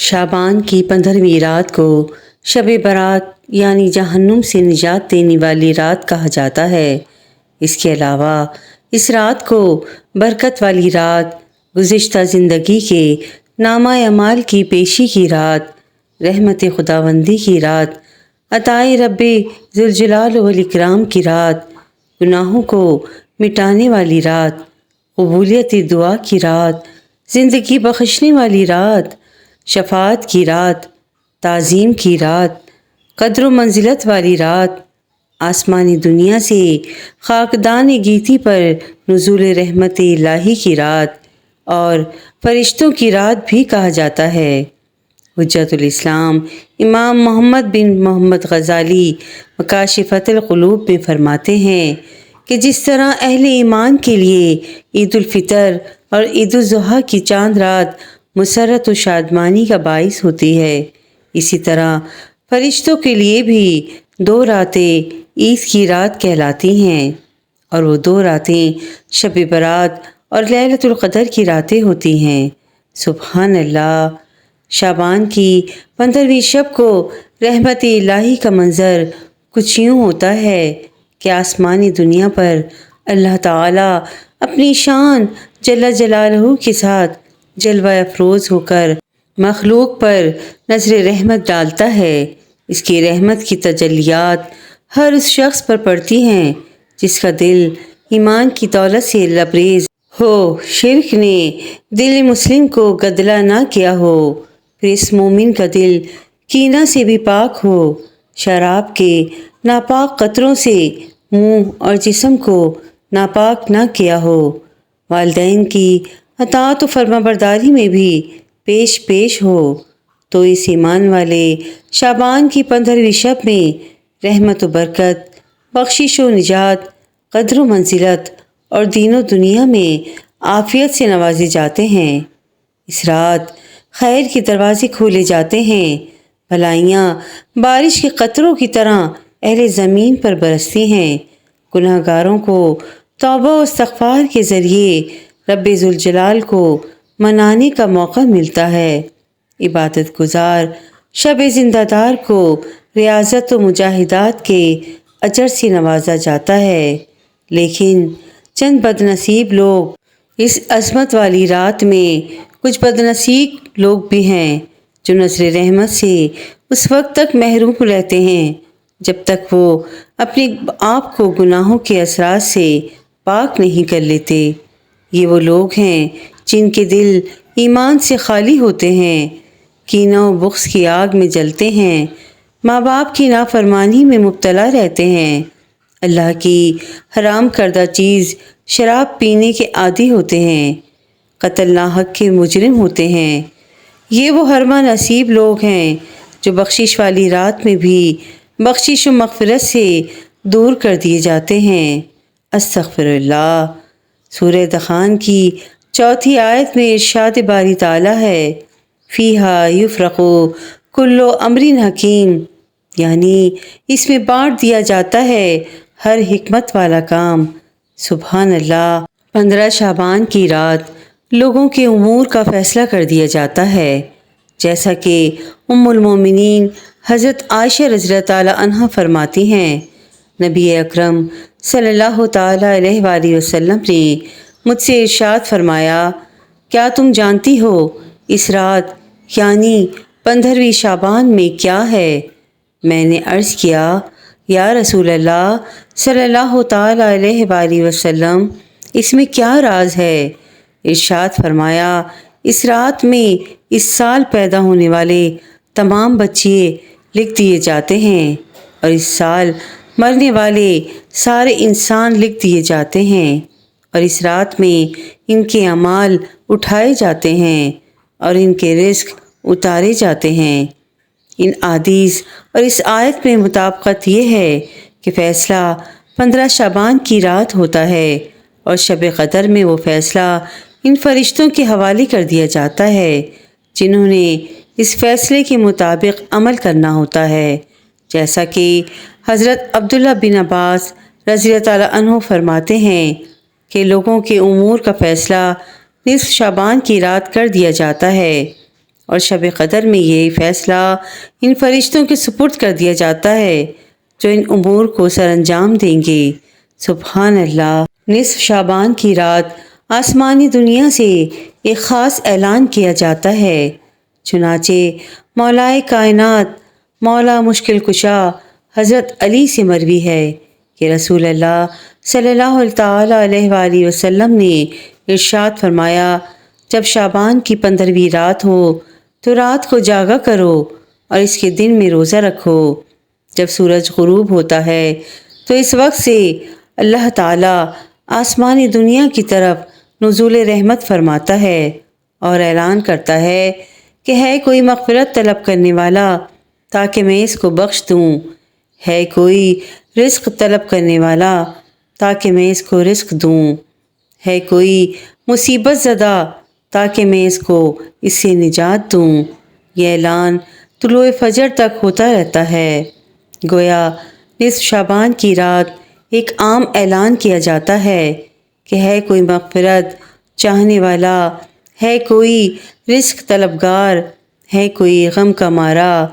شعبان کی 15ویں رات کو شب برات یعنی جہنم سے نجات دینے والی رات کہا جاتا ہے۔ اس کے علاوہ اس رات کو برکت والی رات، گزشتہ زندگی کے نامہ اعمال کی پیشی کی رات، رحمت خداوندی کی رات، عطائے رب ذوالجلال والاکرام کی رات، گناہوں کو مٹانے والی رات، قبولیت دعا کی رات، زندگی بخشنے والی رات، شفاعت کی رات، تعظیم کی رات، قدر و منزلت والی رات، آسمانی دنیا سے خاکدان گیتی پر نزول رحمت الہی کی رات اور فرشتوں کی رات بھی کہا جاتا ہے۔ حجت الاسلام امام محمد بن محمد غزالی مکاشفۃ القلوب میں فرماتے ہیں کہ جس طرح اہل ایمان کے لیے عید الفطر اور عید الاضحیٰ کی چاند رات مسرت و شادمانی کا باعث ہوتی ہے، اسی طرح فرشتوں کے لیے بھی 2 راتیں عید کی رات کہلاتی ہیں، اور وہ 2 راتیں شب برات اور لیلۃ القدر کی راتیں ہوتی ہیں۔ سبحان اللہ! شعبان کی 15ویں شب کو رحمت الہی کا منظر کچھ یوں ہوتا ہے کہ آسمانی دنیا پر اللہ تعالیٰ اپنی شان جل جلالہ کے ساتھ جلوہ افروز ہو کر مخلوق پر نظر رحمت ڈالتا ہے۔ اس کی رحمت کی تجلیات ہر اس شخص پر پڑتی ہیں جس کا دل ایمان کی دولت سے لبریز ہو، شرک نے دل مسلم کو گدلا نہ کیا ہو، پھر اس مومن کا دل کینہ سے بھی پاک ہو، شراب کے ناپاک قطروں سے منہ اور جسم کو ناپاک نہ کیا ہو، والدین کی اطاعت و فرمانبرداری میں بھی پیش ہو، تو اس ایمان والے شعبان کی 15ویں شب میں رحمت و برکت، بخشش و نجات، قدر و منزلت اور دین و دنیا میں عافیت سے نوازے جاتے ہیں۔ اس رات خیر کے دروازے کھولے جاتے ہیں، بھلائیاں بارش کے قطروں کی طرح اہل زمین پر برستی ہیں، گناہ گاروں کو توبہ و استغفار کے ذریعے رب ذوالجلال کو منانے کا موقع ملتا ہے، عبادت گزار شب زندہ دار کو ریاضت و مجاہدات کے اجر سے نوازا جاتا ہے، لیکن چند بد نصیب لوگ اس عظمت والی رات میں کچھ بد نصیب لوگ بھی ہیں جو نظر رحمت سے اس وقت تک محروم رہتے ہیں جب تک وہ اپنے آپ کو گناہوں کے اثرات سے پاک نہیں کر لیتے۔ یہ وہ لوگ ہیں جن کے دل ایمان سے خالی ہوتے ہیں، کینہ و بغض کی آگ میں جلتے ہیں، ماں باپ کی نافرمانی میں مبتلا رہتے ہیں، اللہ کی حرام کردہ چیز شراب پینے کے عادی ہوتے ہیں، قتل ناحق کے مجرم ہوتے ہیں۔ یہ وہ حرمہ نصیب لوگ ہیں جو بخشش والی رات میں بھی بخشش و مغفرت سے دور کر دیے جاتے ہیں۔ استغفر اللہ۔ سورہ دخان کی 4 آیت میں ارشاد باری تعالیٰ ہے، فیہا یفرق کل امر حکیم، یعنی اس میں بانٹ دیا جاتا ہے ہر حکمت والا کام۔ سبحان اللہ! 15 شعبان کی رات لوگوں کے امور کا فیصلہ کر دیا جاتا ہے، جیسا کہ ام المومنین حضرت عائشہ رضی اللہ تعالی عنہا فرماتی ہیں، نبی اکرم صلی اللہ تعالی علیہ وآلہ وسلم نے مجھ سے ارشاد فرمایا، کیا تم جانتی ہو اس رات یعنی 15ویں شعبان میں کیا ہے؟ میں نے عرض کیا، یا رسول اللہ صلی اللہ تعالی علیہ وآلہ وسلم، اس میں کیا راز ہے؟ ارشاد فرمایا، اس رات میں اس سال پیدا ہونے والے تمام بچے لکھ دیے جاتے ہیں، اور اس سال مرنے والے سارے انسان لکھ دیے جاتے ہیں، اور اس رات میں ان کے اعمال اٹھائے جاتے ہیں اور ان کے رزق اتارے جاتے ہیں۔ ان احادیث اور اس آیت میں مطابقت یہ ہے کہ فیصلہ 15 شعبان کی رات ہوتا ہے، اور شب قدر میں وہ فیصلہ ان فرشتوں کے حوالے کر دیا جاتا ہے جنہوں نے اس فیصلے کے مطابق عمل کرنا ہوتا ہے، جیسا کہ حضرت عبداللہ بن عباس رضی اللہ تعالیٰ عنہ فرماتے ہیں کہ لوگوں کے امور کا فیصلہ نصف شعبان کی رات کر دیا جاتا ہے، اور شب قدر میں یہ فیصلہ ان فرشتوں کے سپرد کر دیا جاتا ہے جو ان امور کو سر انجام دیں گے۔ سبحان اللہ۔ نصف شعبان کی رات آسمانی دنیا سے ایک خاص اعلان کیا جاتا ہے، چنانچہ مولائے کائنات مولا مشکل کشا حضرت علی سے مروی ہے کہ رسول اللہ صلی اللہ تعالی علیہ وآلہ وسلم نے ارشاد فرمایا، جب شعبان کی 15ویں رات ہو تو رات کو جاگا کرو اور اس کے دن میں روزہ رکھو۔ جب سورج غروب ہوتا ہے تو اس وقت سے اللہ تعالیٰ آسمانی دنیا کی طرف نزول رحمت فرماتا ہے اور اعلان کرتا ہے کہ ہے کوئی مغفرت طلب کرنے والا تاکہ میں اس کو بخش دوں، ہے کوئی رزق طلب کرنے والا تاکہ میں اس کو رزق دوں، ہے کوئی مصیبت زدہ تاکہ میں اس سے نجات دوں۔ یہ اعلان طلوع فجر تک ہوتا رہتا ہے۔ گویا نصف شعبان کی رات ایک عام اعلان کیا جاتا ہے کہ ہے کوئی مغفرت چاہنے والا، ہے کوئی رزق طلبگار، ہے کوئی غم کا مارا،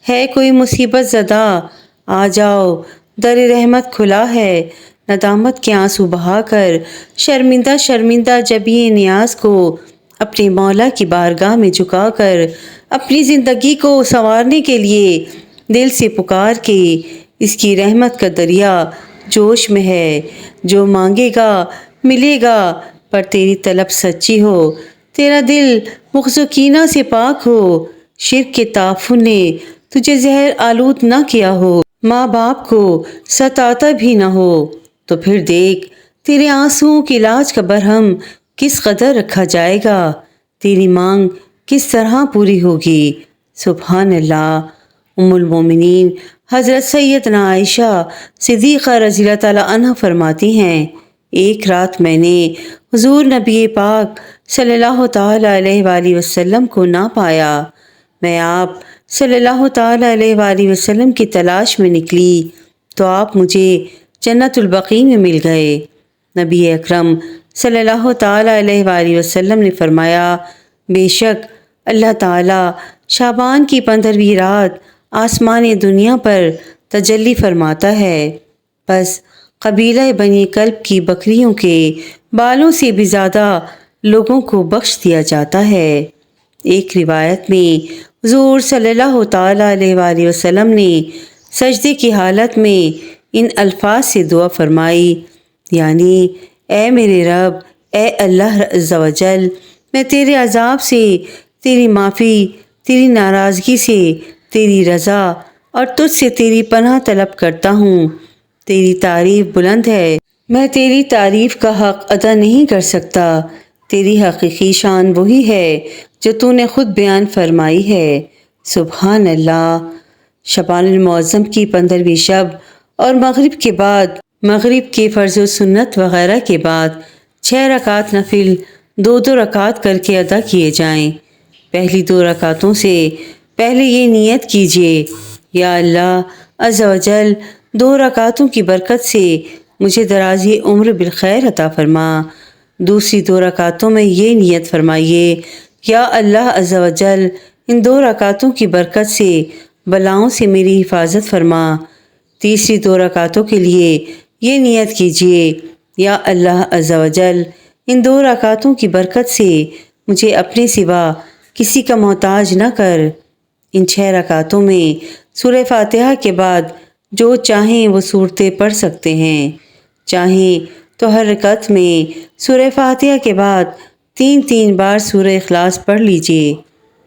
ہے کوئی مصیبت زدہ، آ جاؤ در رحمت کھلا ہے، ندامت کے آنسو بہا کر شرمندہ شرمندہ جبیں نیاز کو اپنے مولا کی بارگاہ میں جھکا کر اپنی زندگی کو سنوارنے کے لیے دل سے پکار کے اس کی رحمت کا دریا جوش میں ہے، جو مانگے گا ملے گا، پر تیری طلب سچی ہو، تیرا دل بغض و کینہ سے پاک ہو، شرک کے تعفن نے تجھے زہر آلود نہ کیا ہو، ماں باپ کو ستاتا بھی نہ ہو، تو پھر دیکھ تیرے آنسوؤں کے علاج کا برہم کس قدر رکھا جائے گا، تیری مانگ کس طرح پوری ہوگی۔ سبحان اللہ۔ ام المومنین حضرت سیدنا عائشہ صدیقہ رضی اللہ تعالیٰ عنہ فرماتی ہیں، ایک رات میں نے حضور نبی پاک صلی اللہ تعالیٰ علیہ وآلہ وسلم کو نہ پایا، میں آپ صلی اللہ تعالیٰ علیہ وآلہ وسلم کی تلاش میں نکلی تو آپ مجھے جنت البقیع میں مل گئے۔ نبی اکرم صلی اللہ تعالیٰ علیہ وآلہ وسلم نے فرمایا، بے شک اللہ تعالیٰ شعبان کی 15ویں رات آسمان دنیا پر تجلی فرماتا ہے، بس قبیلہ بنی کلب کی بکریوں کے بالوں سے بھی زیادہ لوگوں کو بخش دیا جاتا ہے۔ ایک روایت میں حضور صلی اللہ تعالیٰ علیہ وآلہ وسلم نے سجدے کی حالت میں ان الفاظ سے دعا فرمائی، یعنی اے میرے رب، اے اللہ عز و جل، میں تیرے عذاب سے، تیری معافی، تیری ناراضگی سے، تیری رضا اور تجھ سے تیری پناہ طلب کرتا ہوں۔ تیری تعریف بلند ہے، میں تیری تعریف کا حق ادا نہیں کر سکتا، تیری حقیقی شان وہی ہے جو تو نے خود بیان فرمائی ہے۔ سبحان اللہ۔ شعبان المعظم کی 15ویں شب اور مغرب کے بعد، مغرب کے فرض و سنت وغیرہ کے بعد 6 رکعت نفل 2 رکعت کر کے ادا کیے جائیں۔ پہلی 2 رکعتوں سے پہلے یہ نیت کیجیے، یا اللہ عز و جل 2 رکعتوں کی برکت سے مجھے درازی عمر بالخیر عطا فرما۔ دوسری 2 رکعتوں میں یہ نیت فرمائیے، یا اللہ عز و جل ان 2 رکعتوں کی برکت سے بلاؤں سے میری حفاظت فرما۔ تیسری 2 رکعتوں کے لیے یہ نیت کیجیے، یا اللہ عز و جل ان 2 رکعتوں کی برکت سے مجھے اپنے سوا کسی کا محتاج نہ کر۔ ان 6 رکعتوں میں سورہ فاتحہ کے بعد جو چاہیں وہ صورتیں پڑھ سکتے ہیں، چاہیں تو ہر رکعت میں سورہ فاتحہ کے بعد 3 بار سورہ اخلاص پڑھ لیجئے۔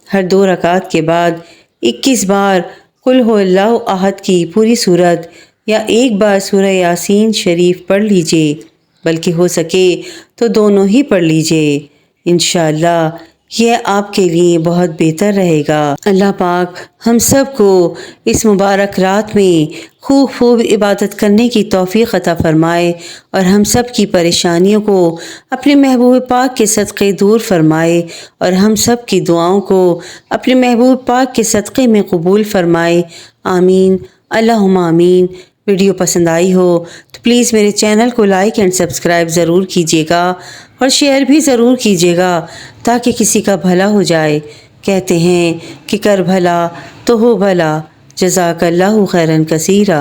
ہر 2 رکعت کے بعد 21 بار قل هو اللہ احد کی پوری صورت یا 1 بار سورہ یاسین شریف پڑھ لیجئے، بلکہ ہو سکے تو دونوں ہی پڑھ لیجئے۔ انشاءاللہ یہ آپ کے لیے بہت بہتر رہے گا۔ اللہ پاک ہم سب کو اس مبارک رات میں خوب عبادت کرنے کی توفیق عطا فرمائے اور ہم سب کی پریشانیوں کو اپنے محبوب پاک کے صدقے دور فرمائے اور ہم سب کی دعاؤں کو اپنے محبوب پاک کے صدقے میں قبول فرمائے۔ آمین، اللہم آمین۔ ویڈیو پسند آئی ہو تو پلیز میرے چینل کو لائک اینڈ سبسکرائب ضرور کیجیے گا اور شیئر بھی ضرور کیجیے گا تاکہ کسی کا بھلا ہو جائے، کہتے ہیں کہ کر بھلا تو ہو بھلا، جزاک اللہ خیرن کثیرا۔